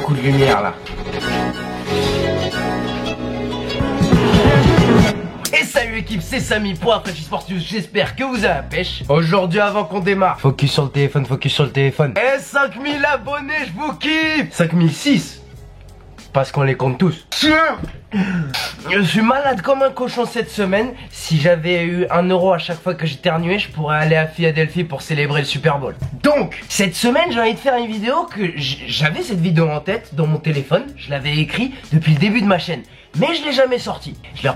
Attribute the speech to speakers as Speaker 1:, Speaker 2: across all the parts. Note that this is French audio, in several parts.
Speaker 1: beaucoup de lumière là. Et salut l'équipe, c'est Samy pour un Frenchy Sport News, j'espère que vous avez la pêche. Aujourd'hui avant qu'on démarre, focus sur le téléphone, focus sur le téléphone. Et 5000 abonnés, je vous kiffe. 5006 parce qu'on les compte tous. Je suis malade comme un cochon cette semaine. Si j'avais eu 1 euro à chaque fois que j'éternuais, je pourrais aller à Philadelphie pour célébrer le Super Bowl. Donc, cette semaine, j'ai envie de faire une vidéo que j'avais cette vidéo en tête dans mon téléphone. Je l'avais écrit depuis le début de ma chaîne. Mais je l'ai jamais sorti. Je l'ai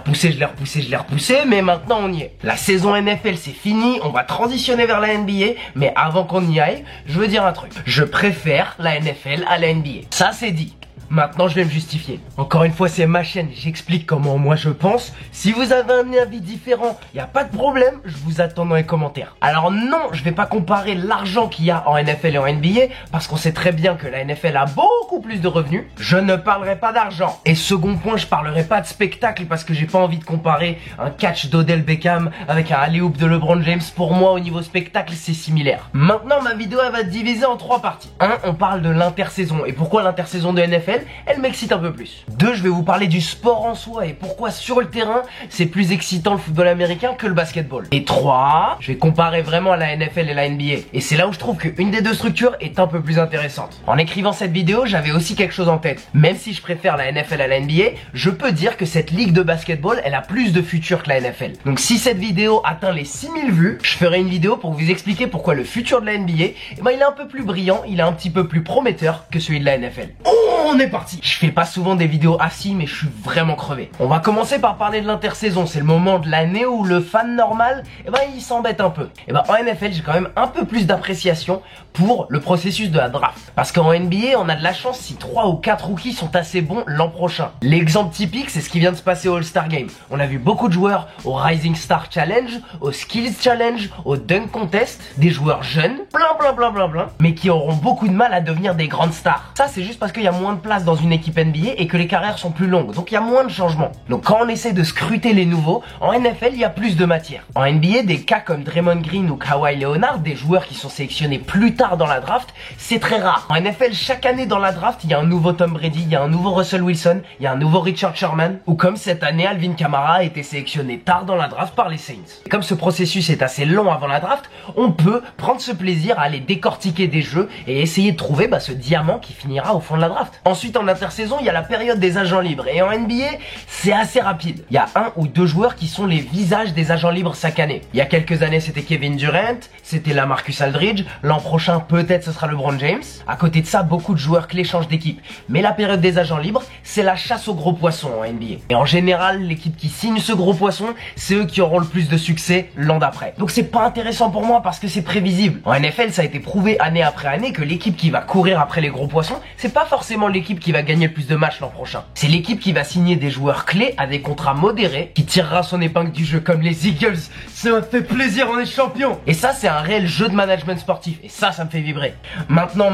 Speaker 1: repoussé, mais maintenant on y est. La saison NFL c'est fini, on va transitionner vers la NBA, mais avant qu'on y aille, je veux dire un truc. Je préfère la NFL à la NBA. Ça c'est dit. Maintenant je vais me justifier. Encore une fois c'est ma chaîne, j'explique comment moi je pense. Si vous avez un avis différent, y a pas de problème, je vous attends dans les commentaires. Alors non, je vais pas comparer l'argent qu'il y a en NFL et en NBA, parce qu'on sait très bien que la NFL a beaucoup plus de revenus. Je ne parlerai pas d'argent. Et second point, je parlerai pas de spectacle, parce que j'ai pas envie de comparer un catch d'Odell Beckham avec un alley-oop de LeBron James. Pour moi au niveau spectacle c'est similaire. Maintenant ma vidéo elle va être divisée en 3 parties. 1, on parle de l'intersaison, et pourquoi l'intersaison de NFL elle m'excite un peu plus. 2, je vais vous parler du sport en soi et pourquoi sur le terrain c'est plus excitant le football américain que le basketball. Et 3, je vais comparer vraiment la NFL et la NBA. Et c'est là où je trouve qu'une des deux structures est un peu plus intéressante. En écrivant cette vidéo, j'avais aussi quelque chose en tête. Même si je préfère la NFL à la NBA, je peux dire que cette ligue de basketball, elle a plus de futur que la NFL. Donc si cette vidéo atteint les 6000 vues, je ferai une vidéo pour vous expliquer pourquoi le futur de la NBA, il est un peu plus brillant, il est un petit peu plus prometteur que celui de la NFL. Oh, on est parti. Je fais pas souvent des vidéos assis, mais je suis vraiment crevé. On va commencer par parler de l'intersaison. C'est le moment de l'année où le fan normal, il s'embête un peu. En NFL, j'ai quand même un peu plus d'appréciation pour le processus de la draft. Parce qu'en NBA, on a de la chance si 3 ou 4 rookies sont assez bons l'an prochain. L'exemple typique, c'est ce qui vient de se passer au All-Star Game. On a vu beaucoup de joueurs au Rising Star Challenge, au Skills Challenge, au Dunk Contest, des joueurs jeunes, plein, mais qui auront beaucoup de mal à devenir des grandes stars. Ça, c'est juste parce qu'il y a moins de place dans une équipe NBA et que les carrières sont plus longues, donc il y a moins de changements. Donc quand on essaie de scruter les nouveaux, en NFL il y a plus de matière. En NBA, des cas comme Draymond Green ou Kawhi Leonard, des joueurs qui sont sélectionnés plus tard dans la draft, c'est très rare. En NFL, chaque année dans la draft, il y a un nouveau Tom Brady, il y a un nouveau Russell Wilson, il y a un nouveau Richard Sherman, ou comme cette année, Alvin Kamara a été sélectionné tard dans la draft par les Saints. Et comme ce processus est assez long avant la draft, on peut prendre ce plaisir à aller décortiquer des jeux et essayer de trouver ce diamant qui finira au fond de la draft. Ensuite, en intersaison, il y a la période des agents libres, et en NBA c'est assez rapide. Il y a 1 ou 2 joueurs qui sont les visages des agents libres chaque année. Il y a quelques années c'était Kevin Durant, c'était LaMarcus Aldridge, l'an prochain peut-être ce sera LeBron James. À côté de ça, beaucoup de joueurs clés changent d'équipe. Mais la période des agents libres, c'est la chasse aux gros poissons en NBA. Et en général, l'équipe qui signe ce gros poisson, c'est eux qui auront le plus de succès l'an d'après. Donc c'est pas intéressant pour moi parce que c'est prévisible. En NFL, ça a été prouvé année après année que l'équipe qui va courir après les gros poissons, c'est pas forcément l'équipe qui va gagner le plus de matchs l'an prochain. C'est l'équipe qui va signer des joueurs clés à des contrats modérés, qui tirera son épingle du jeu comme les Eagles. Ça me fait plaisir, on est champion. Et ça, c'est un réel jeu de management sportif. Et ça me fait vibrer. Maintenant,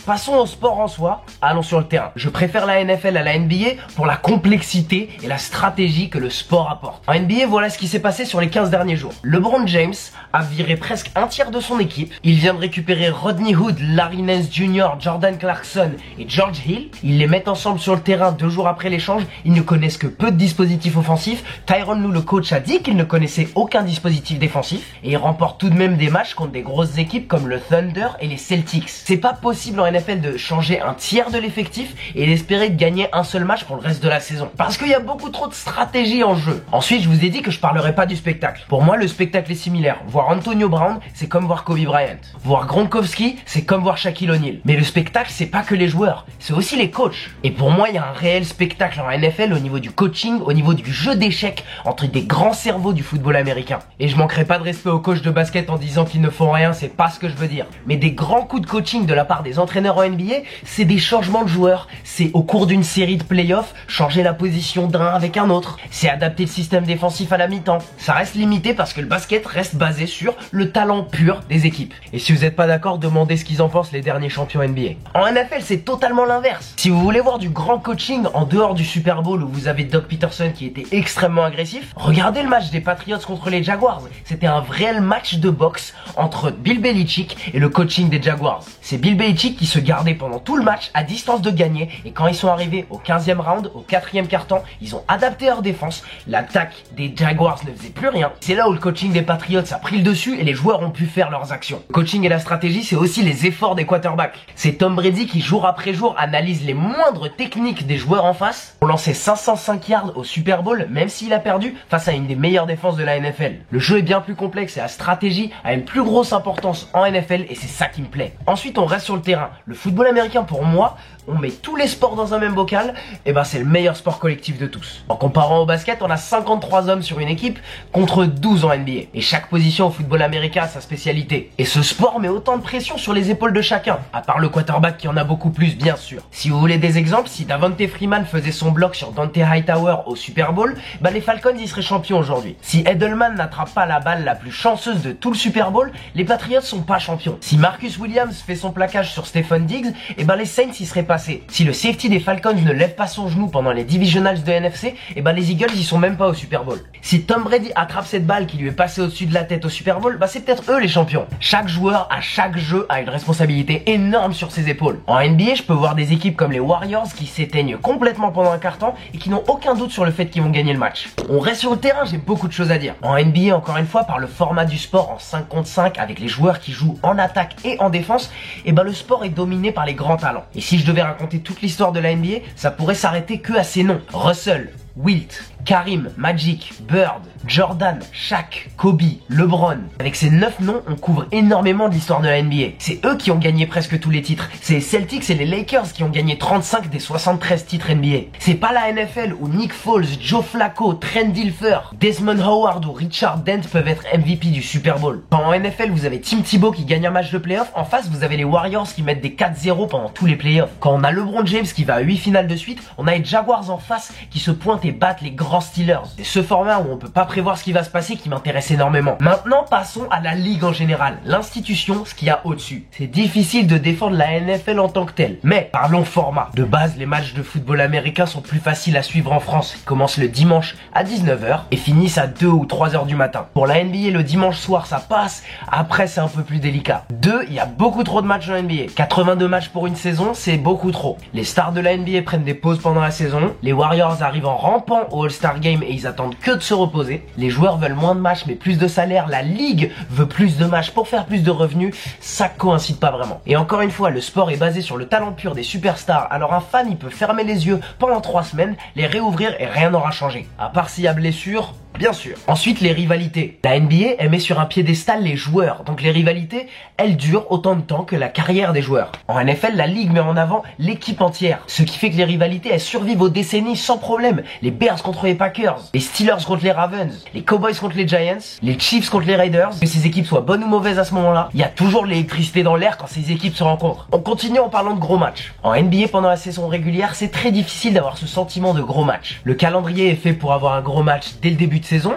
Speaker 1: passons au sport en soi. Allons sur le terrain. Je préfère la NFL à la NBA pour la complexité et la stratégie que le sport apporte. En NBA, voilà ce qui s'est passé sur les 15 derniers jours. LeBron James a viré presque un tiers de son équipe. Il vient de récupérer Rodney Hood, Larry Nance Jr., Jordan Clarkson et George Hill. Ils les mettent ensemble sur le terrain 2 jours après l'échange. Ils ne connaissent que peu de dispositifs offensifs. Tyronn Lue, le coach, a dit qu'il ne connaissait aucun dispositif défensif. Et ils remportent tout de même des matchs contre des grosses équipes comme le Thunder et les Celtics. C'est pas possible en NFL de changer un tiers de l'effectif et d'espérer de gagner un seul match pour le reste de la saison. Parce qu'il y a beaucoup trop de stratégie en jeu. Ensuite, je vous ai dit que je parlerai pas du spectacle. Pour moi, le spectacle est similaire. Voir Antonio Brown, c'est comme voir Kobe Bryant. Voir Gronkowski, c'est comme voir Shaquille O'Neal. Mais le spectacle, c'est pas que les joueurs, c'est aussi les coachs. Et pour moi, il y a un réel spectacle en NFL au niveau du coaching, au niveau du jeu d'échecs entre des grands cerveaux du football américain. Et je manquerai pas de respect aux coachs de basket en disant qu'ils ne font rien, c'est pas ce que je veux dire. Mais des grands coups de coaching de la part des entraîneurs en NBA, c'est des changements de joueurs. C'est au cours d'une série de playoffs, changer la position d'un avec un autre. C'est adapter le système défensif à la mi-temps. Ça reste limité parce que le basket reste basé sur le talent pur des équipes. Et si vous n'êtes pas d'accord, demandez ce qu'ils en pensent les derniers champions NBA. En NFL, c'est totalement totalement l'inverse. Si vous voulez voir du grand coaching en dehors du Super Bowl où vous avez Doug Peterson qui était extrêmement agressif, regardez le match des Patriots contre les Jaguars. C'était un réel match de boxe entre Bill Belichick et le coaching des Jaguars. C'est Bill Belichick qui se gardait pendant tout le match à distance de gagner, et quand ils sont arrivés au 15e round, au 4e quart-temps, ils ont adapté leur défense. L'attaque des Jaguars ne faisait plus rien. C'est là où le coaching des Patriots a pris le dessus et les joueurs ont pu faire leurs actions. Le coaching et la stratégie, c'est aussi les efforts des quarterbacks. C'est Tom Brady qui jour après jour analyse les moindres techniques des joueurs en face pour lancer 505 yards au Super Bowl, même s'il a perdu face à une des meilleures défenses de la NFL. Le jeu est bien plus complexe et la stratégie a une plus grosse importance en NFL, et c'est ça qui me plaît. Ensuite, on reste sur le terrain. Le football américain, pour moi, on met tous les sports dans un même bocal, et ben c'est le meilleur sport collectif de tous. En comparant au basket, on a 53 hommes sur une équipe contre 12 en NBA. Et chaque position au football américain a sa spécialité. Et ce sport met autant de pression sur les épaules de chacun, à part le quarterback qui en a beaucoup plus, bien sûr. Si vous voulez des exemples, si Davante Freeman faisait son bloc sur Dante Hightower au Super Bowl, bah les Falcons y seraient champions aujourd'hui. Si Edelman n'attrape pas la balle la plus chanceuse de tout le Super Bowl, les Patriots sont pas champions. Si Marcus Williams fait son plaquage sur Stephen Diggs, et ben les Saints y seraient passés. Si le safety des Falcons ne lève pas son genou pendant les divisionals de NFC, et ben les Eagles y sont même pas au Super Bowl. Si Tom Brady attrape cette balle qui lui est passée au-dessus de la tête au Super Bowl, bah c'est peut-être eux les champions. Chaque joueur à chaque jeu a une responsabilité énorme sur ses épaules. En NBA, je peux voir des équipes comme les Warriors qui s'éteignent complètement pendant un quart-temps et qui n'ont aucun doute sur le fait qu'ils vont gagner le match. On reste sur le terrain, j'ai beaucoup de choses à dire. En NBA, encore une fois, par le format du sport en 5 contre 5 avec les joueurs qui jouent en attaque et en défense, et ben le sport est dominé par les grands talents. Et si je devais raconter toute l'histoire de la NBA, ça pourrait s'arrêter que à ces noms. Russell, Wilt, Karim, Magic, Bird, Jordan, Shaq, Kobe, LeBron. Avec ces 9 noms, on couvre énormément de l'histoire de la NBA. C'est eux qui ont gagné presque tous les titres. C'est les Celtics et les Lakers qui ont gagné 35 des 73 titres NBA. C'est pas la NFL où Nick Foles, Joe Flacco, Trent Dilfer, Desmond Howard ou Richard Dent peuvent être MVP du Super Bowl. Quand en NFL, vous avez Tim Tebow qui gagne un match de playoff, en face, vous avez les Warriors qui mettent des 4-0 pendant tous les playoffs. Quand on a LeBron James qui va à 8 finales de suite, on a les Jaguars en face qui se pointent et battent les grands Steelers. C'est ce format où on peut pas prévoir ce qui va se passer qui m'intéresse énormément. Maintenant, passons à la ligue en général. L'institution, ce qu'il y a au-dessus. C'est difficile de défendre la NFL en tant que telle. Mais, parlons format. De base, les matchs de football américain sont plus faciles à suivre en France. Ils commencent le dimanche à 19h et finissent à 2 ou 3h du matin. Pour la NBA, le dimanche soir, ça passe. Après, c'est un peu plus délicat. Il y a beaucoup trop de matchs en NBA. 82 matchs pour une saison, c'est beaucoup trop. Les stars de la NBA prennent des pauses pendant la saison. Les Warriors arrivent en rampant au All-Star Game et ils attendent que de se reposer. Les joueurs veulent moins de matchs mais plus de salaire. La ligue veut plus de matchs pour faire plus de revenus. Ça coïncide pas vraiment. Et encore une fois, le sport est basé sur le talent pur des superstars. Alors un fan, il peut fermer les yeux pendant 3 semaines, les réouvrir et rien n'aura changé. À part s'il y a blessure, bien sûr. Ensuite, les rivalités. La NBA, elle met sur un piédestal les joueurs. Donc les rivalités, elles durent autant de temps que la carrière des joueurs. En NFL, la ligue met en avant l'équipe entière. Ce qui fait que les rivalités, elles survivent aux décennies sans problème. Les Bears contre les Packers, les Steelers contre les Ravens, les Cowboys contre les Giants, les Chiefs contre les Raiders. Que ces équipes soient bonnes ou mauvaises à ce moment-là, il y a toujours l'électricité dans l'air quand ces équipes se rencontrent. On continue en parlant de gros matchs. En NBA, pendant la saison régulière, c'est très difficile d'avoir ce sentiment de gros match. Le calendrier est fait pour avoir un gros match dès le début de saison,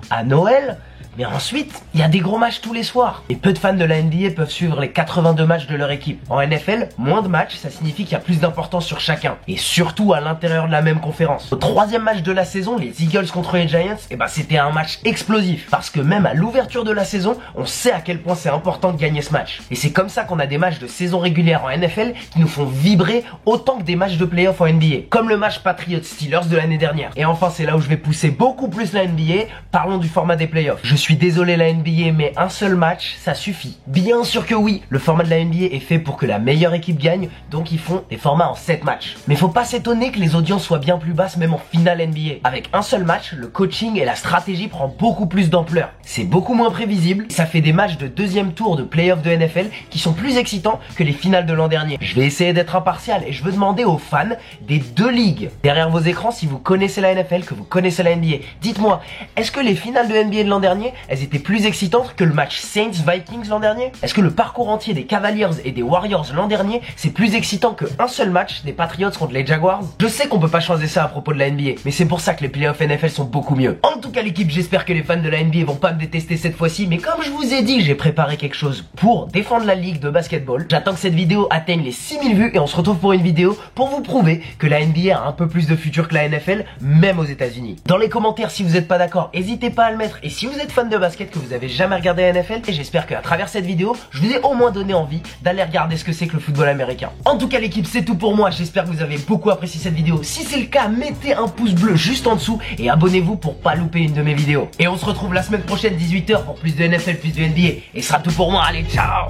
Speaker 1: à Noël, mais ensuite, il y a des gros matchs tous les soirs. Et peu de fans de la NBA peuvent suivre les 82 matchs de leur équipe. En NFL, moins de matchs, ça signifie qu'il y a plus d'importance sur chacun. Et surtout à l'intérieur de la même conférence. Au 3e match de la saison, les Eagles contre les Giants, c'était un match explosif. Parce que même à l'ouverture de la saison, on sait à quel point c'est important de gagner ce match. Et c'est comme ça qu'on a des matchs de saison régulière en NFL qui nous font vibrer autant que des matchs de playoff en NBA. Comme le match Patriots-Steelers de l'année dernière. Et enfin, c'est là où je vais pousser beaucoup plus la NBA. Parlons du format des playoffs. Je suis désolé la NBA, mais un seul match, ça suffit. Bien sûr que oui, le format de la NBA est fait pour que la meilleure équipe gagne, donc ils font des formats en 7 matchs. Mais faut pas s'étonner que les audiences soient bien plus basses même en finale NBA. Avec un seul match, le coaching et la stratégie prend beaucoup plus d'ampleur. C'est beaucoup moins prévisible, ça fait des matchs de 2e tour de playoff de NFL qui sont plus excitants que les finales de l'an dernier. Je vais essayer d'être impartial et je veux demander aux fans des 2 ligues derrière vos écrans, si vous connaissez la NFL, que vous connaissez la NBA, dites-moi, est-ce que les finales de NBA de l'an dernier elles étaient plus excitantes que le match Saints-Vikings l'an dernier? Est-ce que le parcours entier des Cavaliers et des Warriors l'an dernier, c'est plus excitant qu'un seul match des Patriots contre les Jaguars? Je sais qu'on peut pas changer ça à propos de la NBA, mais c'est pour ça que les playoffs NFL sont beaucoup mieux. En tout cas l'équipe, j'espère que les fans de la NBA vont pas me détester cette fois-ci, mais comme je vous ai dit, j'ai préparé quelque chose pour défendre la ligue de basketball. J'attends que cette vidéo atteigne les 6000 vues et on se retrouve pour une vidéo pour vous prouver que la NBA a un peu plus de futur que la NFL, même aux États-Unis. Dans les commentaires, si vous n'êtes pas d'accord, n'hésitez pas à le mettre. Et si vous êtes fan de basket, que vous avez jamais regardé la NFL, et j'espère qu'à travers cette vidéo, je vous ai au moins donné envie d'aller regarder ce que c'est que le football américain. En tout cas l'équipe, c'est tout pour moi. J'espère que vous avez beaucoup apprécié cette vidéo. Si c'est le cas, mettez un pouce bleu juste en dessous et abonnez-vous pour pas louper une de mes vidéos. Et on se retrouve la semaine prochaine 18h pour plus de NFL, plus de NBA. Et ce sera tout pour moi. Allez, ciao!